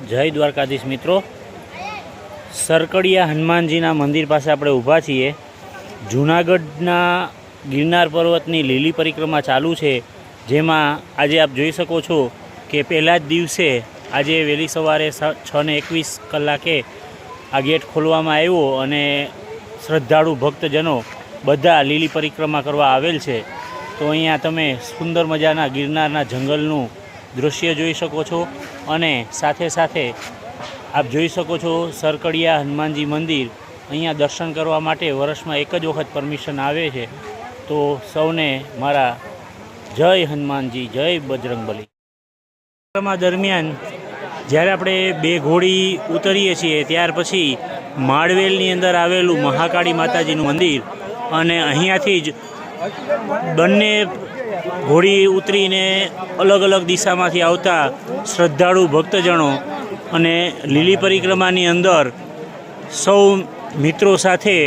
જય દ્વારકાધીશ મિત્રો, સરકડિયા હનુમાનજીના મંદિર પાસે આપણે ઊભા છીએ। જૂનાગઢના ગિરનાર પર્વતની લીલી પરિક્રમા ચાલુ છે, જેમાં આજે આપ જોઈ શકો છો કે પહેલા જ દિવસે આજે વહેલી સવારે 6:21 કલાકે આ ગેટ ખોલવામાં આવ્યો અને શ્રદ્ધાળુ ભક્તજનો બધા લીલી પરિક્રમા કરવા આવેલ છે। તો અહીંયા તમે સુંદર મજાના ગિરનારના જંગલનું દૃશ્ય જોઈ શકો છો અને સાથે સાથે આપ જોઈ શકો છો સરકડિયા હનુમાનજી મંદિર। અહીંયા દર્શન કરવા માટે વર્ષમાં એક જ વખત પરમિશન આવે છે। તો સૌને મારા જય હનુમાનજી, જય બજરંગબલી। પરિક્રમા દરમિયાન જ્યારે આપણે બે ઘોડી ઉતરીએ છીએ ત્યાર પછી માળવેલની અંદર આવેલું મહાકાળી માતાજીનું મંદિર અને અહીંયાથી જ બંને ઘોડી ઉતરીને અલગ અલગ દિશામાંથી આવતા શ્રદ્ધાળુ ભક્તજનો અને લીલી પરિક્રમાની અંદર સૌ મિત્રો સાથે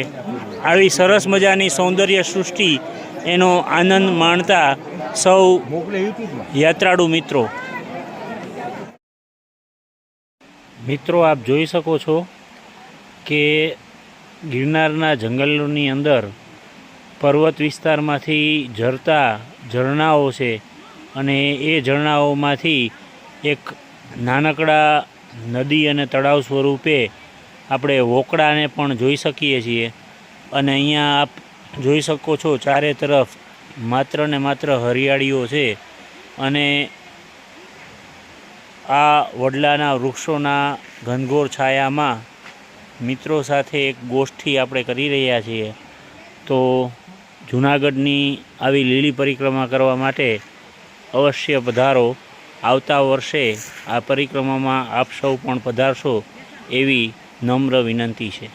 આવી સરસ મજાની સૌંદર્ય સૃષ્ટિ એનો આનંદ માણતા સૌ યાત્રાળુ મિત્રો આપ જોઈ શકો છો કે ગિરનારના જંગલોની અંદર પર્વત વિસ્તારમાંથી ઝરતા ઝરણાઓ છે અને એ ઝરણાઓમાંથી એક નાનકડા નદી અને તળાવ સ્વરૂપે આપણે વોકળાને પણ જોઈ શકીએ છીએ। અને અહીંયા આપ જોઈ શકો છો ચારે તરફ માત્ર ને માત્ર હરિયાળીઓ છે અને આ વડલાના વૃક્ષોના ઘનઘોર છાયામાં મિત્રો સાથે એક ગોષ્ઠી આપણે કરી રહ્યા છીએ। તો જૂનાગઢની આવી લીલી પરિક્રમા કરવા માટે અવશ્ય પધારો। આવતા વર્ષે આ પરિક્રમામાં આપ સૌ પણ પધારશો એવી નમ્ર વિનંતી છે।